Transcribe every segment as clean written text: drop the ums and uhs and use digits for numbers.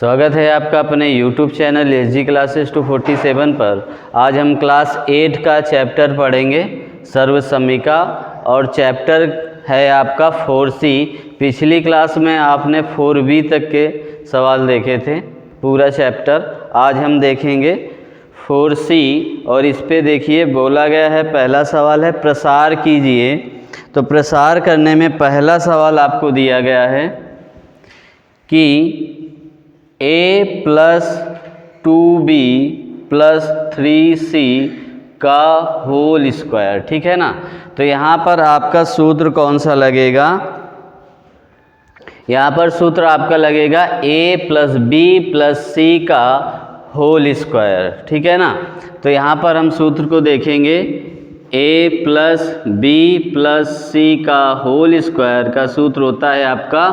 स्वागत है आपका अपने YouTube चैनल SG क्लासेस 247 पर। आज हम क्लास 8 का चैप्टर पढ़ेंगे सर्वसमीका और चैप्टर है आपका 4C। पिछली क्लास में आपने 4B तक के सवाल देखे थे पूरा चैप्टर। आज हम देखेंगे 4C और इस पे देखिए बोला गया है, पहला सवाल है प्रसार कीजिए। तो प्रसार करने में पहला सवाल आपको दिया गया है कि a plus 2b plus 3c का होल स्क्वायर, ठीक है ना। तो यहाँ पर आपका सूत्र कौन सा लगेगा? यहाँ पर सूत्र आपका लगेगा a plus b plus c का होल स्क्वायर, ठीक है ना। तो यहाँ पर हम सूत्र को देखेंगे, a plus b plus c का होल स्क्वायर का सूत्र होता है आपका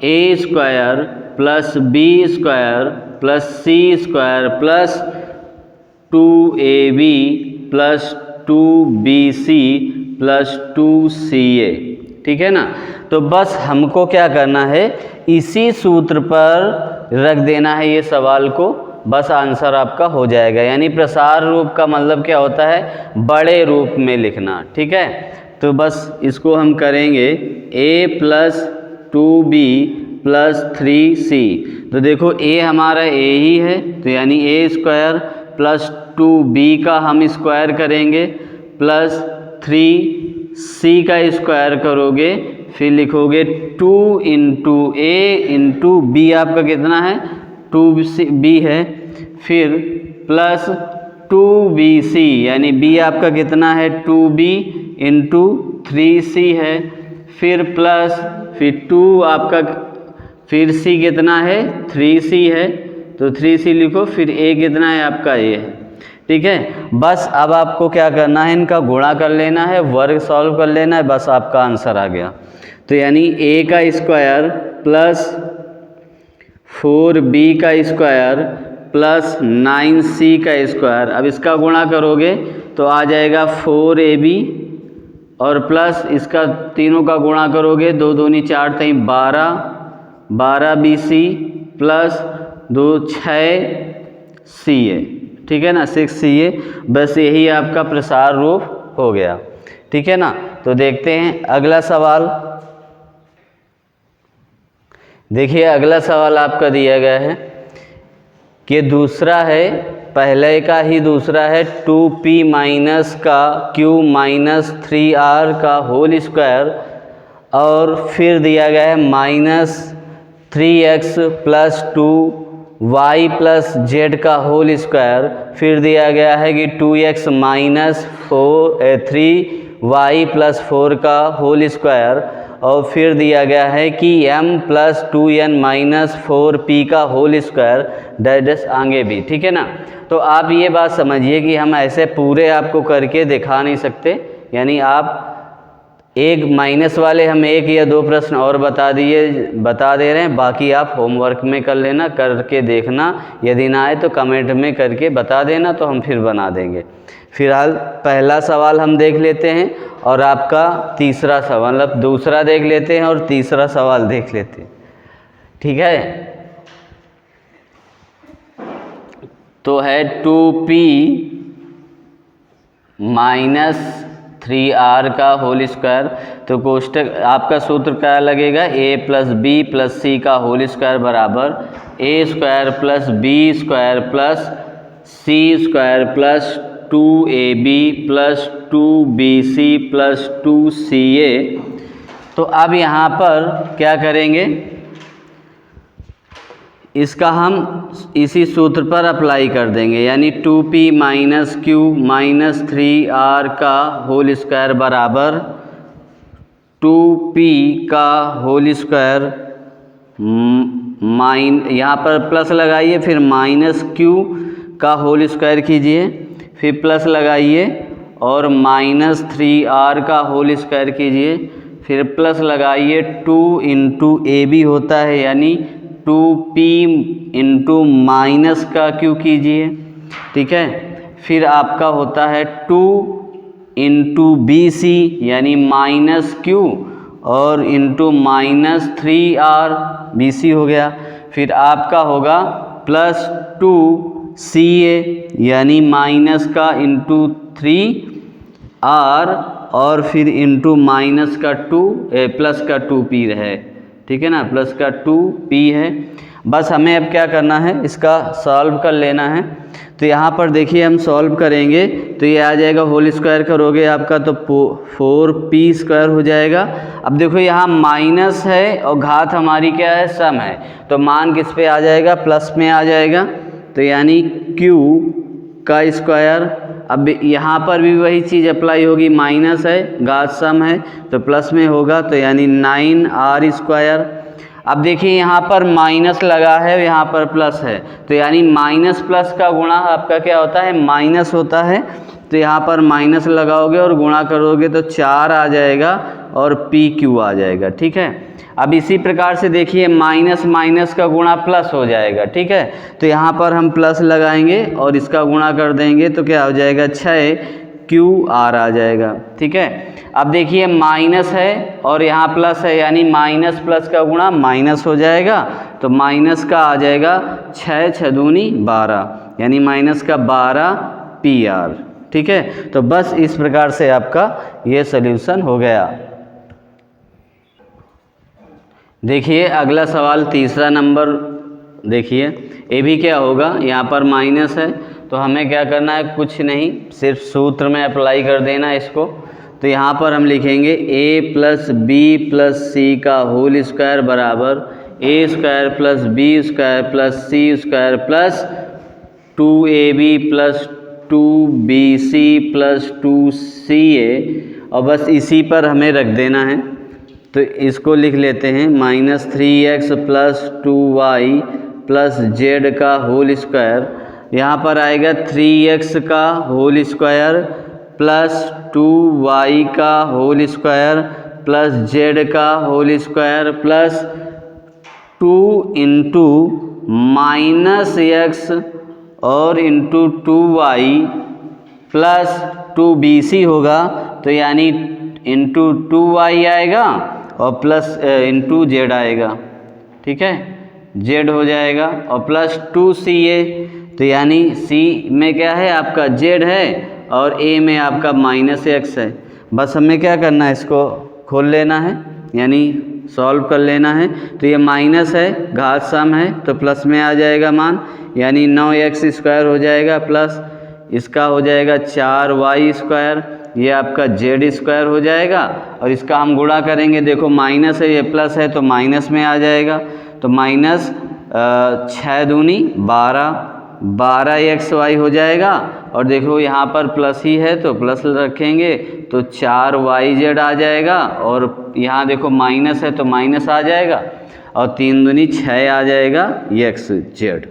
a square plus B square plus C square plus 2ab plus 2bc plus 2ca, ठीक है ना। तो बस हमको क्या करना है, इसी सूत्र पर रख देना है ये सवाल को, बस आंसर आपका हो जाएगा। यानी प्रसार रूप का मतलब क्या होता है, बड़े रूप में लिखना, ठीक है। तो बस इसको हम करेंगे a plus 2b plus 3c। तो देखो a हमारा a ही है, तो यानी a स्क्वायर प्लस 2b का हम स्क्वायर करेंगे प्लस 3c का स्क्वायर करोगे, फिर लिखोगे 2 इंटू a इंटू b, आपका कितना है 2b है, फिर प्लस 2bc यानी b आपका कितना है 2b इंटू 3c है, फिर प्लस फिर 2 आपका, फिर c कितना है 3c है, तो 3c लिखो, फिर a कितना है आपका a है, ठीक है। बस अब आपको क्या करना है, इनका गुणा कर लेना है, वर्ग सॉल्व कर लेना है, बस आपका आंसर आ गया। तो यानी a का स्क्वायर प्लस 4b का स्क्वायर प्लस 9c का स्क्वायर, अब इसका गुणा करोगे तो आ जाएगा 4ab और प्लस इसका तीनों का गुणा करोगे, 2 दूनी 4 3 12bc प्लस 2 6ca, ठीक है ना 6ca। बस यही आपका प्रसार रूप हो गया, ठीक है ना। तो देखते हैं अगला सवाल। देखिए अगला सवाल आपका दिया गया है कि दूसरा है, पहले का ही दूसरा है 2p माइनस का q माइनस 3r का होल स्क्वायर, और फिर दिया गया है minus 3x plus 2y plus z का होल स्क्वायर, फिर दिया गया है कि 2x माइनस 3y प्लस 4 का होल स्क्वायर, और फिर दिया गया है कि m plus 2n minus 4p का होल स्क्वायर डैश आगे भी, ठीक है ना। तो आप ये बात समझिए कि हम ऐसे पूरे आपको करके दिखा नहीं सकते, यानी आप एक माइनस वाले हम 1 या 2 प्रश्न और बता दे रहे हैं, बाकी आप होमवर्क में कर लेना, करके देखना, यदि ना आए तो कमेंट में करके बता देना, तो हम फिर बना देंगे। फिलहाल पहला सवाल हम देख लेते हैं और आपका तीसरा सवाल, मतलब दूसरा देख लेते हैं और तीसरा सवाल देख लेते हैं, ठीक है। तो है 2p माइनस 3r का होल स्क्वायर, तो कोष्टक आपका सूत्र क्या लगेगा, a plus b plus c का होल स्क्वायर बराबर a square plus b square plus c square plus 2ab plus 2bc plus 2ca। तो अब यहाँ पर क्या करेंगे, इसका हम इसी सूत्र पर अप्लाई कर देंगे, यानी 2p minus q minus 3r का होल स्क्वायर बराबर 2p का होल स्क्वायर यहाँ पर प्लस लगाइए, फिर माइनस q का होल स्क्वायर कीजिए, फिर प्लस लगाइए और माइनस 3r का होल स्क्वायर कीजिए, फिर प्लस लगाइए, 2 इंटू ab होता है, यानी 2p इंटू माइनस का q कीजिए, ठीक है। फिर आपका होता है 2 इंटू bc यानी माइनस q और इंटू माइनस 3r bc हो गया। फिर आपका होगा +2CA यानी माइनस का इंटू 3R और फिर इंटू माइनस का 2 प्लस का 2P है, ठीक है ना, प्लस का 2P है। बस हमें अब क्या करना है, इसका सॉल्व कर लेना है। तो यहाँ पर देखिए हम सॉल्व करेंगे तो ये आ जाएगा, होल स्क्वायर करोगे आपका तो 4P² हो जाएगा। अब देखो यहाँ माइनस है और घात हमारी क्या है, सम है, तो मान किस पे आ जाएगा, प्लस में आ जाएगा, तो यानी Q का स्क्वायर। अब यहाँ पर भी वही चीज़ अप्लाई होगी, माइनस है घात सम है तो प्लस में होगा, तो यानी 9R²। अब देखिए यहाँ पर माइनस लगा है, यहाँ पर प्लस है, तो यानी माइनस प्लस का गुणा आपका क्या होता है, माइनस होता है। तो यहाँ पर माइनस लगाओगे और गुणा करोगे तो 4 आ जाएगा और PQ आ जाएगा, ठीक है। अब इसी प्रकार से देखिए माइनस माइनस का गुणा प्लस हो जाएगा, ठीक है। तो यहाँ पर हम प्लस लगाएंगे और इसका गुणा कर देंगे तो क्या हो जाएगा, 6QR आ जाएगा, ठीक है। अब देखिए माइनस है और यहाँ प्लस है, यानी माइनस प्लस का गुणा माइनस हो जाएगा, तो माइनस का आ जाएगा 6 6 दूनी 12 यानी माइनस का 12PR, ठीक है। तो बस इस प्रकार से आपका ये सॉल्यूशन हो गया। देखिए अगला सवाल तीसरा नंबर देखिए, ये भी क्या होगा, यहाँ पर माइनस है तो हमें क्या करना है, कुछ नहीं, सिर्फ सूत्र में अप्लाई कर देना इसको। तो यहाँ पर हम लिखेंगे A + B + C का होल स्क्वायर बराबर A² + B² + C² plus 2AB + 2BC + 2CA, और बस इसी पर हमें रख देना है। तो इसको लिख लेते हैं -3x + 2y + z का होल स्क्वायर। यहाँ पर आएगा 3x का होल स्क्वायर प्लस 2y का होल स्क्वायर प्लस z का होल स्क्वायर प्लस 2 × -x और इंटू 2y प्लस 2BC होगा, तो यानी इंटू 2y आएगा और प्लस इंटू z आएगा, ठीक है, z हो जाएगा, और प्लस 2CA, तो यानी C में क्या है आपका z है और A में आपका -x है। बस हमें क्या करना है, इसको खोल लेना है यानी सॉल्व कर लेना है। तो ये माइनस है, घात सम है तो प्लस में आ जाएगा मान, यानी 9x² हो जाएगा प्लस इसका हो जाएगा 4y², ये आपका z² हो जाएगा, और इसका हम गुणा करेंगे, देखो माइनस है ये प्लस है तो माइनस में आ जाएगा, तो माइनस 6 दूनी 12xy हो जाएगा, और देखो यहाँ पर प्लस ही है तो प्लस रखेंगे तो 4yz आ जाएगा, और यहाँ देखो माइनस है तो माइनस आ जाएगा, और 3 दूनी 6 आ जाएगा xz,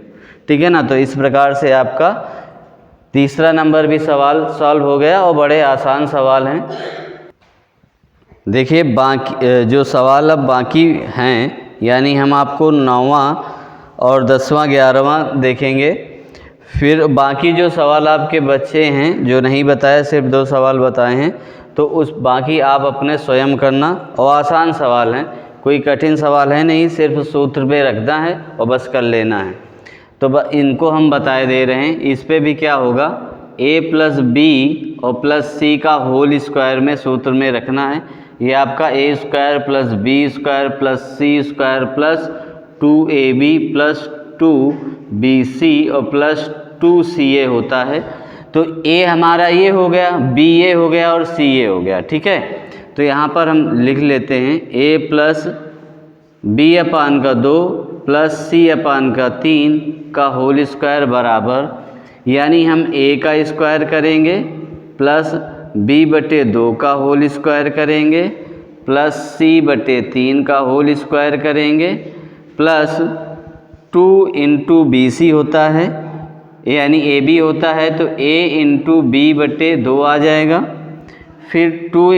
ठीक है ना। तो इस प्रकार से आपका तीसरा नंबर भी सवाल सॉल्व हो गया, और बड़े आसान सवाल हैं। देखिए बाकी जो सवाल अब बाकी हैं, यानी हम आपको 9वां और 10वां 11वां देखेंगे, फिर बाकी जो सवाल आपके बच्चे हैं जो नहीं बताए, सिर्फ 2 सवाल बताए हैं, तो उस बाकी आप अपने स्वयं करना, और आसान सवाल हैं, कोई कठिन सवाल है नहीं, सिर्फ सूत्र पे रखना है और बस कर लेना है। तो इनको हम बताए दे रहे हैं। इस पे भी क्या होगा, A + B और +C का होल स्क्वायर में सूत्र में रखना है। ये आपका A² + B² + C² plus 2AB + 2BC और प्लस 2CA होता है। तो A हमारा ये हो गया, B ये हो गया और C ये हो गया, ठीक है। तो यहाँ पर हम लिख लेते हैं A + B/2 + C/3 का होल स्क्वायर बराबर, यानी हम A का स्क्वायर करेंगे प्लस B/2 का होल स्क्वायर करेंगे प्लस C/3 का होल स्क्वायर करेंगे प्लस 2 × BC होता है, यानी AB होता है तो A × B/2 आ जाएगा, फिर 2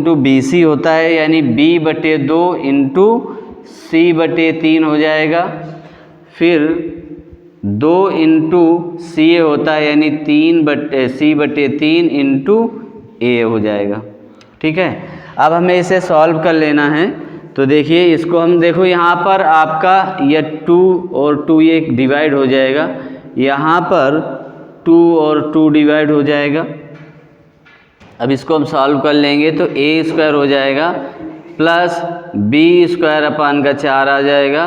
× BC होता है यानी B/2 × C/3 हो जाएगा, फिर 2 × CA होता है यानी C/3 × A हो जाएगा, ठीक है। अब हमें इसे सॉल्व कर लेना है। तो देखिए इसको हम देखो यहाँ पर आपका यह 2 और 2 ये डिवाइड हो जाएगा, यहाँ पर 2 और 2 डिवाइड हो जाएगा। अब इसको हम सॉल्व कर लेंगे तो ए स्क्वायर हो जाएगा प्लस बी स्क्वायर अपान का 4 आ जाएगा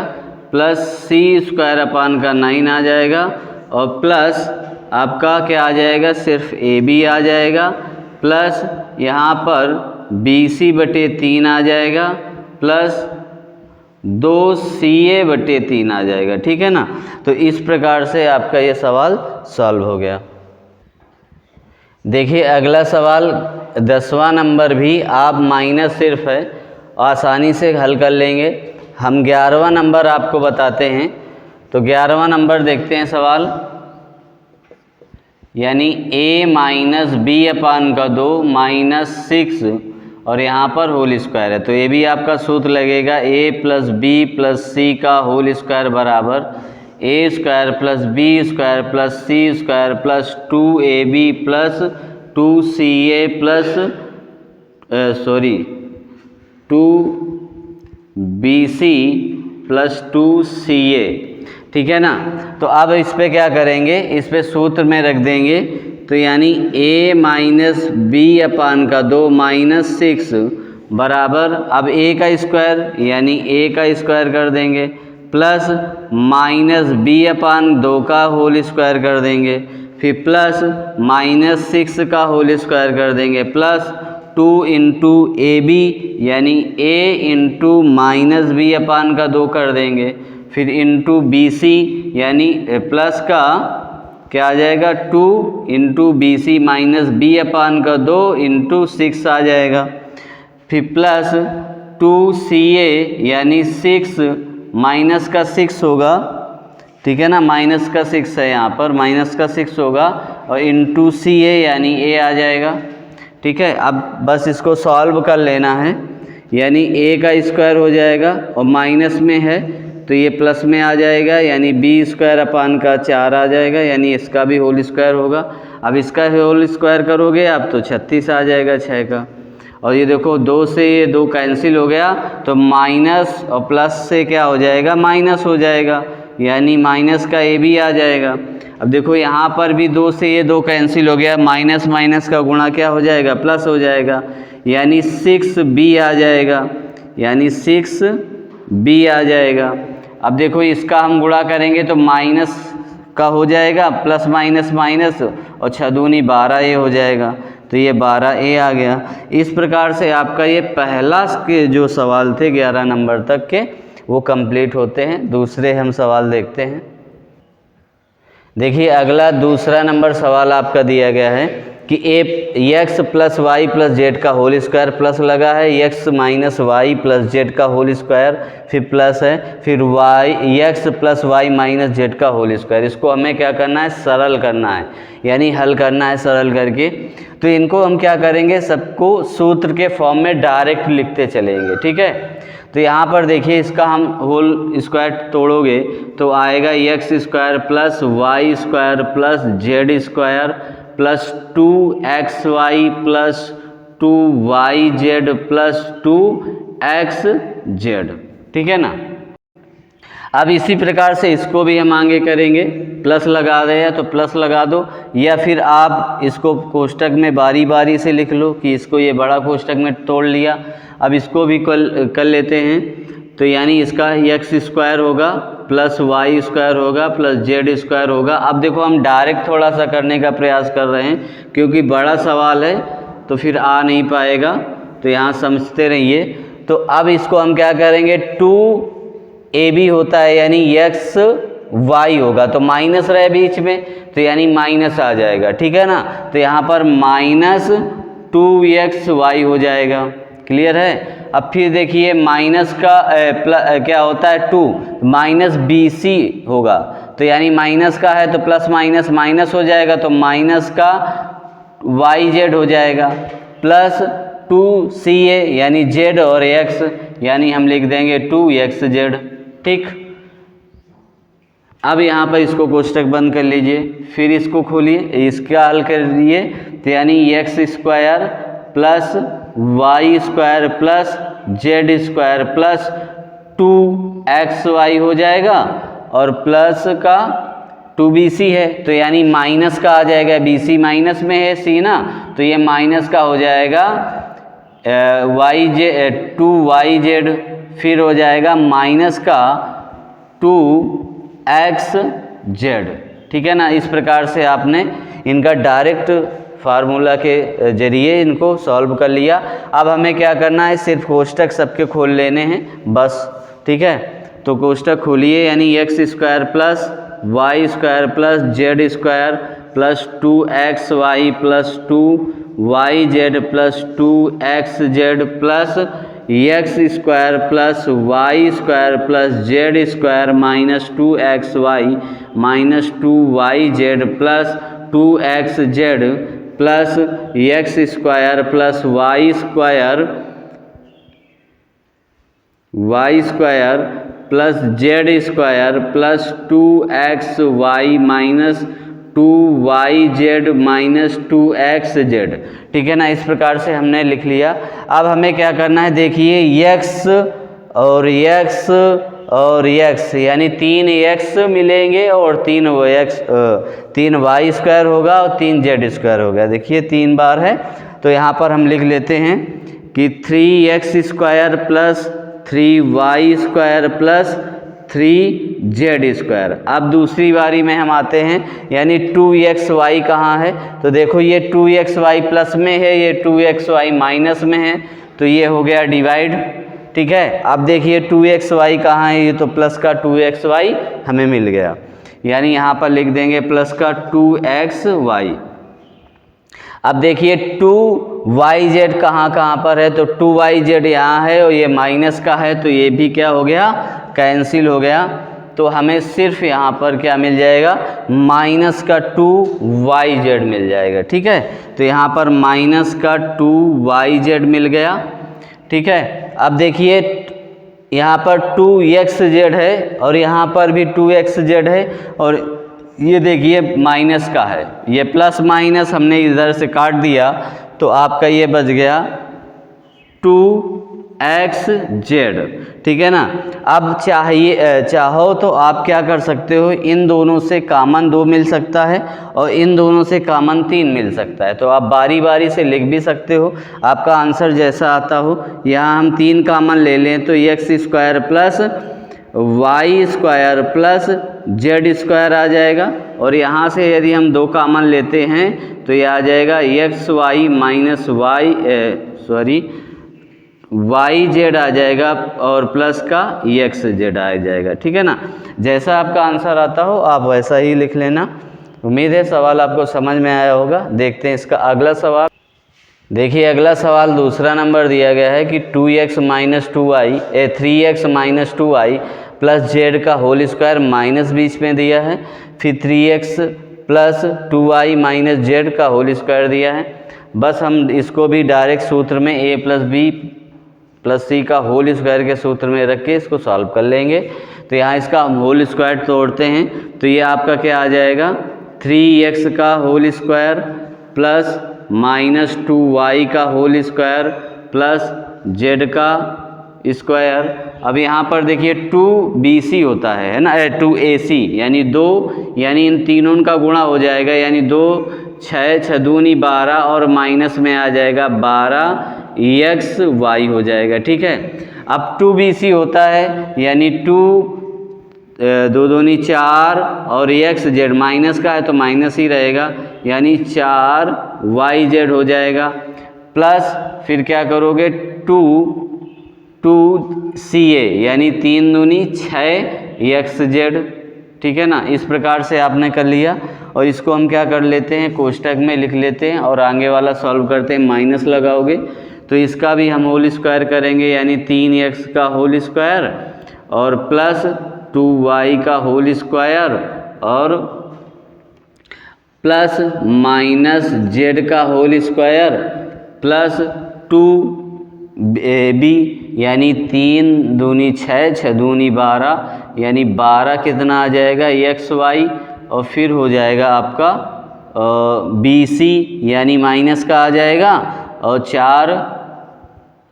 प्लस सी स्क्वायर अपान का 9 आ जाएगा और प्लस आपका क्या आ जाएगा, सिर्फ ए बी आ जाएगा प्लस यहाँ पर बी सी बटे 3 आ जाएगा प्लस 2CA बटे 3 आ जाएगा। ठीक है ना। तो इस प्रकार से आपका ये सवाल सॉल्व हो गया। देखिए अगला सवाल 10वां नंबर भी आप माइनस सिर्फ है, आसानी से हल कर लेंगे। हम 11वां नंबर आपको बताते हैं। तो 11वां नंबर देखते हैं सवाल, यानी a माइनस बी अपान का 2 माइनस 6 और यहाँ पर होल स्क्वायर है। तो ये भी आपका सूत्र लगेगा a plus B plus C का होल स्क्वायर बराबर A square plus B square plus C square plus 2ab plus 2ca plus 2bc plus 2ca। ठीक है ना। तो अब इस पे क्या करेंगे, इस पे सूत्र में रख देंगे। तो यानी a माइनस बी अपान का 2 माइनस 6 बराबर, अब a का स्क्वायर यानी a का स्क्वायर कर देंगे प्लस माइनस बी अपान 2 का होल स्क्वायर कर देंगे, फिर प्लस माइनस 6 का होल स्क्वायर कर देंगे प्लस 2 इंटू ए बी यानी a into minus B upon का 2 कर देंगे, फिर इंटू बी सी यानी प्लस का क्या आ जाएगा 2 into B C minus B upon का 2 इंटू 6 आ जाएगा, फिर प्लस 2ca यानी 6 माइनस का 6 होगा। ठीक है ना, माइनस का 6 है यहाँ पर, माइनस का 6 होगा और इंटू सी ए यानी ए आ जाएगा। ठीक है, अब बस इसको सॉल्व कर लेना है, यानी ए का स्क्वायर हो जाएगा और माइनस में है तो ये प्लस में आ जाएगा, यानी बी स्क्वायर अपान का 4 आ जाएगा, यानी इसका भी होल स्क्वायर होगा। अब इसका होल स्क्वायर करोगे आप तो 36 आ जाएगा 6 का। और ये देखो 2 से ये 2 कैंसिल हो गया तो माइनस और प्लस से क्या हो जाएगा, माइनस हो जाएगा, यानी माइनस का ए भी आ जाएगा। अब देखो यहाँ पर भी 2 से ये 2 कैंसिल हो गया, माइनस माइनस का गुणा क्या हो जाएगा, प्लस हो जाएगा, यानी 6b आ जाएगा, यानी 6b आ जाएगा। अब देखो इसका हम गुणा करेंगे तो माइनस का हो जाएगा, प्लस माइनस माइनस और 6 दूनी 12 ये हो जाएगा, तो ये 12a आ गया। इस प्रकार से आपका ये पहला के जो सवाल थे 11 नंबर तक के वो कंप्लीट होते हैं। दूसरे हम सवाल देखते हैं। देखिए अगला दूसरा नंबर सवाल आपका दिया गया है कि x plus y plus z का होल स्क्वायर प्लस लगा है x minus y plus z का होल स्क्वायर, फिर प्लस है, फिर x plus y minus z का होल स्क्वायर। इसको हमें क्या करना है, सरल करना है, यानी हल करना है सरल करके। तो इनको हम क्या करेंगे, सबको सूत्र के फॉर्म में डायरेक्ट लिखते चलेंगे। ठीक है, तो यहाँ पर देखिए इसका हम होल स्क्वायर तोड़ोगे तो आएगा x square plus Y square plus Z square plus 2xy plus 2yz plus 2xz। ठीक है ना। अब इसी प्रकार से इसको भी हम आगे करेंगे, प्लस लगा रहे हैं तो प्लस लगा दो, या फिर आप इसको कोष्टक में बारी बारी से लिख लो कि इसको ये बड़ा कोष्टक में तोड़ लिया। अब इसको भी कर लेते हैं, तो यानी इसका एक्स स्क्वायर होगा प्लस वाई स्क्वायर होगा प्लस जेड स्क्वायर होगा। अब देखो हम डायरेक्ट थोड़ा सा करने का प्रयास कर रहे हैं क्योंकि बड़ा सवाल है तो फिर आ नहीं पाएगा, तो यहाँ समझते रहिए। तो अब इसको हम क्या करेंगे, 2ab होता है यानी एक्स वाई होगा, तो माइनस रहे बीच में तो यानी माइनस आ जाएगा। ठीक है ना, तो यहाँ पर माइनस 2xy हो जाएगा। क्लियर है। अब फिर देखिए माइनस का क्या होता है 2, माइनस bc होगा, तो यानी माइनस का है तो प्लस माइनस माइनस हो जाएगा, तो माइनस का yz हो जाएगा प्लस 2ca यानी z और x, यानी हम लिख देंगे 2xz। ठीक, अब यहाँ पर इसको कोष्टक बंद कर लीजिए, फिर इसको खोलिए, इसका हल कर लिए तो यानी x square plus Y square plus Z square plus 2xy हो जाएगा, और प्लस का 2bc है तो यानी माइनस का आ जाएगा, bc माइनस में है c ना, तो ये माइनस का हो जाएगा 2yz, फिर हो जाएगा माइनस का 2xz। ठीक है ना। इस प्रकार से आपने इनका डायरेक्ट फार्मूला के जरिए इनको सॉल्व कर लिया। अब हमें क्या करना है, सिर्फ कोष्टक सबके खोल लेने हैं बस। ठीक है, तो कोष्टक खोलिए, यानी x square plus Y square plus Z square plus 2xy plus 2yz plus 2xz plus x square plus Y square plus Z square minus 2xy minus 2yz plus 2xz plus x square plus Y square plus Z square plus 2xy minus 2yz minus 2xz। ठीक है ना। इस प्रकार से हमने लिख लिया। अब हमें क्या करना है, देखिए x और x और x यानी 3x मिलेंगे और 3y स्क्वायर होगा और 3z स्क्वायर होगा। देखिए 3 बार है, तो यहाँ पर हम लिख लेते हैं कि 3x square plus 3y square plus 3z square. अब दूसरी बारी में हम आते हैं, यानी 2xy कहाँ है, तो देखो ये 2xy प्लस में है, ये 2xy माइनस में है, तो ये हो गया डिवाइड। ठीक है, अब देखिए 2xy कहाँ है, ये तो प्लस का 2xy हमें मिल गया, यानी यहाँ पर लिख देंगे प्लस का 2xy। अब देखिए 2yz कहाँ पर है, तो 2yz यहाँ है और ये माइनस का है, तो ये भी क्या हो गया, कैंसिल हो गया। तो हमें सिर्फ यहाँ पर क्या मिल जाएगा, माइनस का 2yz मिल जाएगा। ठीक है, तो यहाँ पर माइनस का 2yz मिल गया। ठीक है, अब देखिए यहाँ पर 2xz है और यहाँ पर भी 2xz है, और ये देखिए माइनस का है, ये प्लस माइनस हमने इधर से काट दिया, तो आपका ये बच गया 2xz। ठीक है ना। अब चाहो तो आप क्या कर सकते हो, इन दोनों से कॉमन 2 मिल सकता है और इन दोनों से कॉमन 3 मिल सकता है, तो आप बारी बारी से लिख भी सकते हो, आपका आंसर जैसा आता हो। यहाँ हम 3 कॉमन ले लें तो X square plus Y square plus Z square आ जाएगा, और यहाँ से यदि हम 2 कॉमन लेते हैं तो ये आ जाएगा X Y minus Y Z आ जाएगा, और प्लस का एक्स जेड आ जाएगा। ठीक है ना। जैसा आपका आंसर आता हो आप वैसा ही लिख लेना। उम्मीद है सवाल आपको समझ में आया होगा। देखते हैं इसका अगला सवाल। देखिए अगला सवाल दूसरा नंबर दिया गया है कि 3x minus 2y plus z का होल स्क्वायर माइनस बीच में दिया है, फिर 3x plus 2y minus z का होल स्क्वायर दिया है। बस हम इसको भी डायरेक्ट सूत्र में a plus B plus C का होल स्क्वायर के सूत्र में रख के इसको सॉल्व कर लेंगे। तो यहाँ इसका होल स्क्वायर तोड़ते हैं, तो ये आपका क्या आ जाएगा, 3x का whole square plus minus 2y का होल स्क्वायर प्लस z का स्क्वायर। अब यहाँ पर देखिए 2bc होता है ना, 2ac यानी 2, यानी इन तीनों का गुणा हो जाएगा, यानी 2 6 दूनी 12 और माइनस में आ जाएगा 12xy हो जाएगा। ठीक है, अब 2bc होता है, यानी 2 2 दूनी 4 और xz माइनस का है तो माइनस ही रहेगा, यानी 4yz हो जाएगा, प्लस फिर क्या करोगे 2ca यानी 3 दूनी 6xz। ठीक है ना। इस प्रकार से आपने कर लिया, और इसको हम क्या कर लेते हैं, कोष्टक में लिख लेते हैं और आगे वाला सॉल्व करते हैं। माइनस लगाओगे तो इसका भी हम होल स्क्वायर करेंगे, यानी 3x का होल स्क्वायर और प्लस 2y का होल स्क्वायर और प्लस माइनस z का होल स्क्वायर प्लस 2b यानी 3 दूनी 6 दूनी 12, यानी 12 कितना आ जाएगा xy, और फिर हो जाएगा आपका bc यानी माइनस का आ जाएगा, और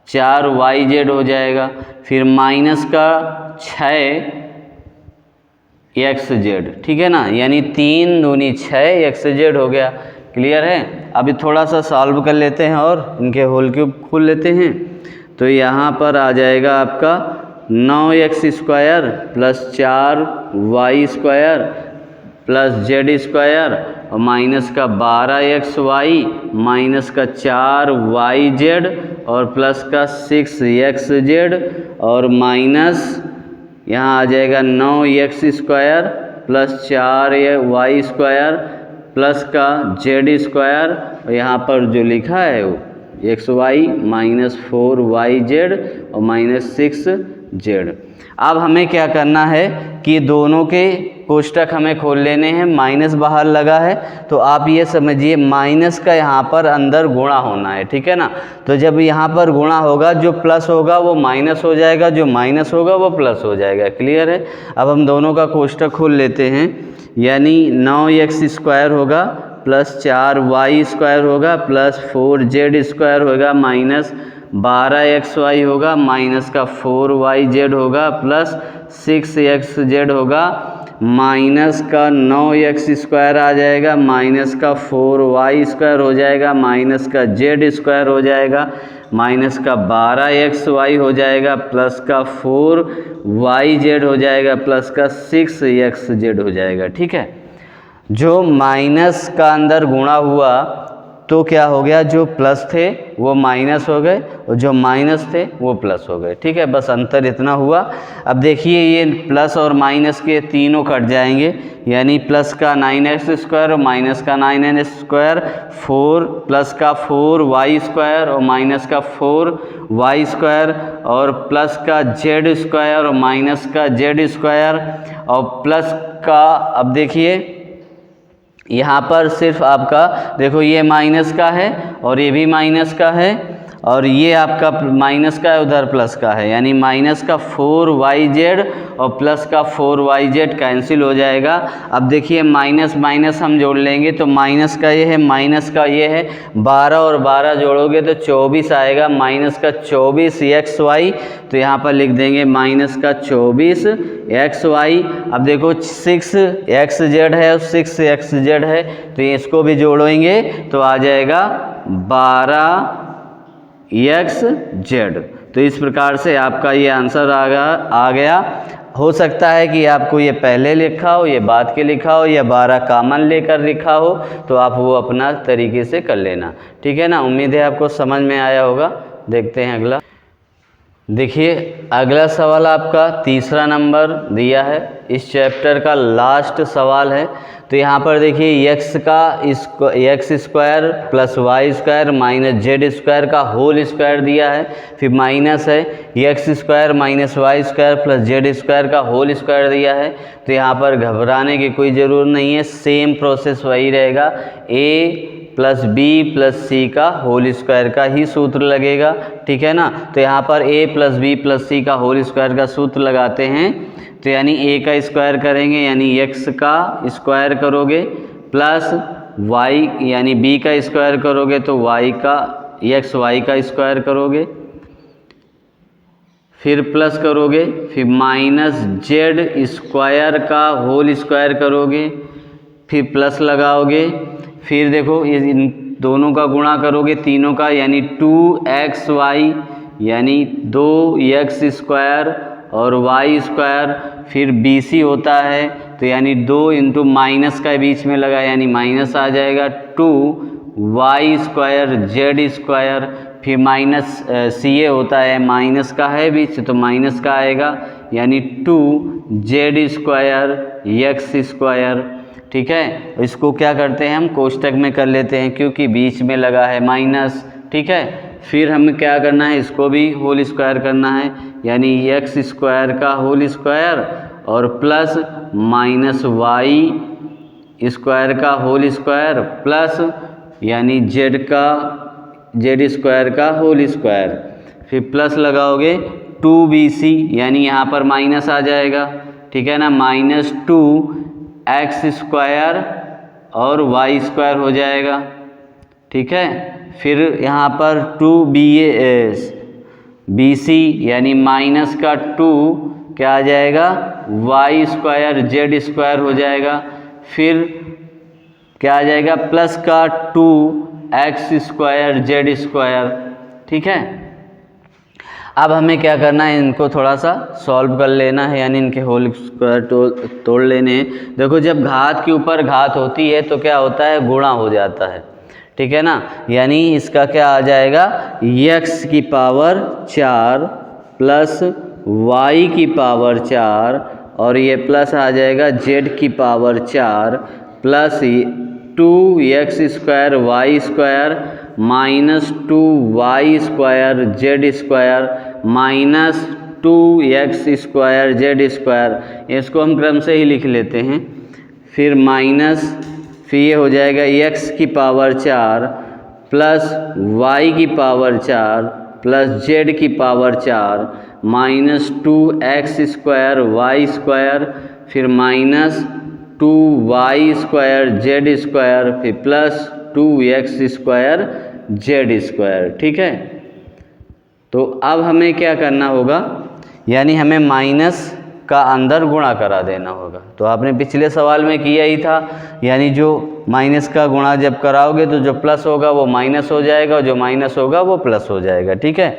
4yz हो जाएगा, फिर माइनस का 6xz, ठीक है ना, यानी 3 दूनी 6xz हो गया। क्लियर है। अभी थोड़ा सा सॉल्व कर लेते हैं और इनके होल क्यूब खोल लेते हैं। तो यहाँ पर आ जाएगा आपका 9x² plus 4y² plus z² और माइनस का 12xy माइनस का 4yz और प्लस का 6xz और माइनस यहाँ आ जाएगा 9x² प्लस 4y² प्लस का z² और यहाँ पर जो लिखा है वो xy माइनस 4yz और माइनस 6z। अब हमें क्या करना है कि दोनों के कोष्टक हमें खोल लेने हैं। माइनस बाहर लगा है तो आप ये समझिए माइनस का यहाँ पर अंदर गुणा होना है, ठीक है ना। तो जब यहाँ पर गुणा होगा, जो प्लस होगा वो माइनस हो जाएगा, जो माइनस होगा वो प्लस हो जाएगा। क्लियर है। अब हम दोनों का कोष्टक खोल लेते हैं, यानी 9x² होगा प्लस 4y² होगा प्लस 4z² होगा माइनस 12xy होगा माइनस का 4yz होगा प्लस 6xz होगा माइनस का 9x² आ जाएगा माइनस का 4y² हो जाएगा माइनस का z² हो जाएगा माइनस का 12xy हो जाएगा प्लस का 4yz हो जाएगा प्लस का 6xz हो जाएगा। ठीक है। जो माइनस का अंदर गुणा हुआ तो क्या हो गया, जो प्लस थे वो माइनस हो गए और जो माइनस थे वो प्लस हो गए। ठीक है, बस अंतर इतना हुआ। अब देखिए ये प्लस और माइनस के तीनों कट जाएंगे, यानी प्लस का 9x² और माइनस का 9n², 4 प्लस का 4y² और माइनस का 4y² और प्लस का z² और माइनस का z² और प्लस का, अब देखिए यहाँ पर सिर्फ आपका देखो ये माइनस का है और ये भी माइनस का है और ये आपका माइनस का है, उधर प्लस का है, यानी माइनस का 4yz और प्लस का 4yz कैंसिल हो जाएगा। अब देखिए माइनस माइनस हम जोड़ लेंगे तो माइनस का ये है माइनस का ये है, 12 और 12 जोड़ोगे तो 24 आएगा, माइनस का 24xy, तो यहाँ पर लिख देंगे माइनस का 24xy। अब देखो 6xz है और 6xz है तो इसको भी जोड़ेंगे तो आ जाएगा 12xz। तो इस प्रकार से आपका ये आंसर आ गया। हो सकता है कि आपको ये पहले लिखा हो, ये बाद के लिखा हो या 12 कॉमन लेकर लिखा हो, तो आप वो अपना तरीके से कर लेना। ठीक है ना। उम्मीद है आपको समझ में आया होगा। देखते हैं अगला। देखिए अगला सवाल आपका तीसरा नंबर दिया है, इस चैप्टर का लास्ट सवाल है। तो यहाँ पर देखिए x² plus y² minus z² का होल स्क्वायर दिया है, फिर माइनस है x² minus y² plus z² का होल स्क्वायर दिया है। तो यहाँ पर घबराने की कोई ज़रूरत नहीं है, सेम प्रोसेस वही रहेगा, a plus b plus c का होल स्क्वायर का ही सूत्र लगेगा। ठीक है ना। तो यहाँ पर a plus b plus c का होल स्क्वायर का सूत्र लगाते हैं, तो यानी a का स्क्वायर करेंगे यानी x का स्क्वायर करोगे प्लस y यानी b का स्क्वायर करोगे तो y का स्क्वायर करोगे, फिर प्लस करोगे, फिर माइनस z² का होल स्क्वायर करोगे, फिर प्लस लगाओगे, फिर देखो ये इन दोनों का गुणा करोगे तीनों का, यानी 2xy यानी 2x² और y², फिर bc होता है तो यानी 2 इंटू माइनस का बीच में लगा यानी माइनस आ जाएगा 2y² z², फिर माइनस ca होता है माइनस का है बीच तो माइनस का आएगा यानी 2z² x²। ठीक है। इसको क्या करते हैं हम कोष्टक में कर लेते हैं क्योंकि बीच में लगा है माइनस। ठीक है। फिर हमें क्या करना है, इसको भी होल स्क्वायर करना है यानी x² का होल स्क्वायर और प्लस माइनस y² का होल स्क्वायर प्लस यानी z² का होल स्क्वायर, फिर प्लस लगाओगे 2bc यानी यहाँ पर माइनस आ जाएगा। ठीक है ना। माइनस 2x² और y² हो जाएगा। ठीक है। फिर यहाँ पर BC यानी माइनस का 2 क्या आ जाएगा वाई स्क्वायर जेड स्क्वायर हो जाएगा। फिर क्या आ जाएगा प्लस का 2x स्क्वायर जेड स्क्वायर। ठीक है, अब हमें क्या करना है, इनको थोड़ा सा सॉल्व कर लेना है, यानी इनके होल स्क्वायर तोड़ लेने हैं। देखो जब घात के ऊपर घात होती है तो क्या होता है, गुणा हो जाता है। ठीक है ना, यानी इसका क्या आ जाएगा x की पावर 4 प्लस y की पावर 4 और ये प्लस आ जाएगा z की power 4 plus 2x square Y square minus 2y square Z square minus 2x square Z square. इसको हम क्रम से ही लिख लेते हैं। फिर माइनस, फिर ये हो जाएगा x की पावर 4 प्लस y की पावर 4 प्लस z की power 4 minus 2x square Y square, फिर minus 2y square Z square, फिर plus 2x square Z square. ठीक है, तो अब हमें क्या करना होगा, यानी हमें माइनस का अंदर गुणा करा देना होगा। तो आपने पिछले सवाल में किया ही था, यानी जो माइनस का गुणा जब कराओगे तो जो प्लस होगा वो माइनस हो जाएगा और जो माइनस होगा वो प्लस हो जाएगा। ठीक है,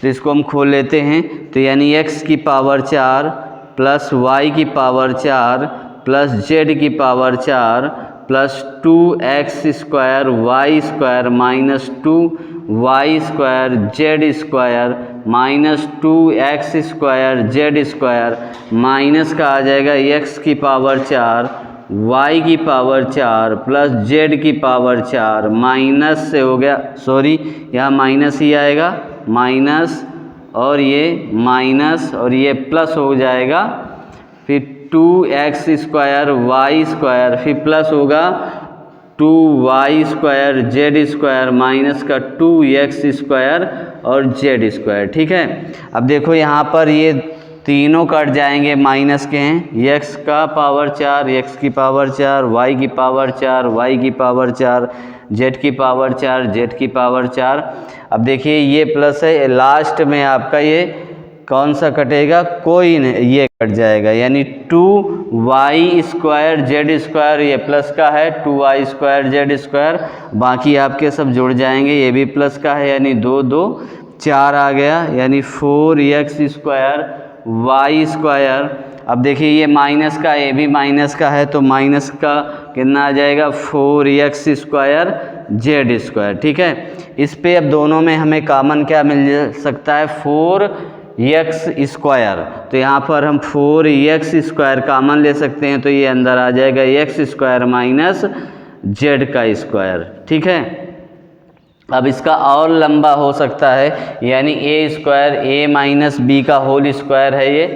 तो इसको हम खोल लेते हैं। तो यानी x की पावर 4 प्लस y की पावर 4 प्लस z की power 4 plus 2x square Y square minus 2y square Z square minus 2x square Z square minus का आ जाएगा x की पावर 4 y की पावर 4 प्लस z की पावर 4 माइनस से हो गया, सॉरी यहाँ माइनस ही आएगा, माइनस और ये माइनस और ये प्लस हो जाएगा, फिर 2x स्क्वायर वाई स्क्वायर, फिर प्लस होगा 2y square Z square minus का 2x स्क्वायर और जेड स्क्वायर। ठीक है, अब देखो यहाँ पर ये तीनों कट जाएंगे, माइनस के हैं, x का पावर 4 x की पावर 4 y की पावर 4 y की पावर 4 z की पावर 4 z की पावर 4। अब देखिए ये प्लस है, लास्ट में आपका ये कौन सा कटेगा, कोई नहीं, ये कट जाएगा, यानी 2y स्क्वायर जेड स्क्वायर, ये प्लस का है 2y स्क्वायर जेड स्क्वायर, बाकी आपके सब जुड़ जाएंगे, ये भी प्लस का है, यानी 2 2 4 आ गया, यानी 4x स्क्वायर वाई स्क्वायर। अब देखिए ये माइनस का, ये भी माइनस का है, तो माइनस का कितना आ जाएगा 4x स्क्वायर जेड स्क्वायर। ठीक है, इस पे अब दोनों में हमें कॉमन क्या मिल सकता है, 4x स्क्वायर, तो यहाँ पर हम 4x स्क्वायर कॉमन ले सकते हैं, तो ये अंदर आ जाएगा x स्क्वायर माइनस जेड का स्क्वायर। ठीक है, अब इसका और लंबा हो सकता है, यानी a square a minus b का होल स्क्वायर है ये,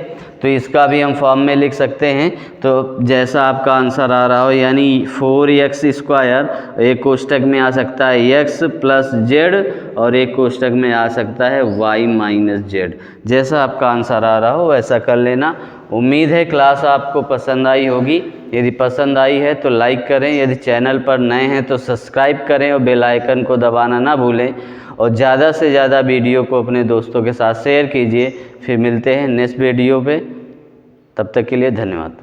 तो इसका भी हम फॉर्म में लिख सकते हैं। तो जैसा आपका आंसर आ रहा हो, यानी 4x स्क्वायर एक कोष्टक में आ सकता है x प्लस जेड और एक कोष्टक में आ सकता है y माइनस जेड। जैसा आपका आंसर आ रहा हो वैसा कर लेना। उम्मीद है क्लास आपको पसंद आई होगी। यदि पसंद आई है तो लाइक करें, यदि चैनल पर नए हैं तो सब्सक्राइब करें और बेल आइकन को दबाना ना भूलें, और ज़्यादा से ज़्यादा वीडियो को अपने दोस्तों के साथ शेयर कीजिए। फिर मिलते हैं नेक्स्ट वीडियो पे, तब तक के लिए धन्यवाद।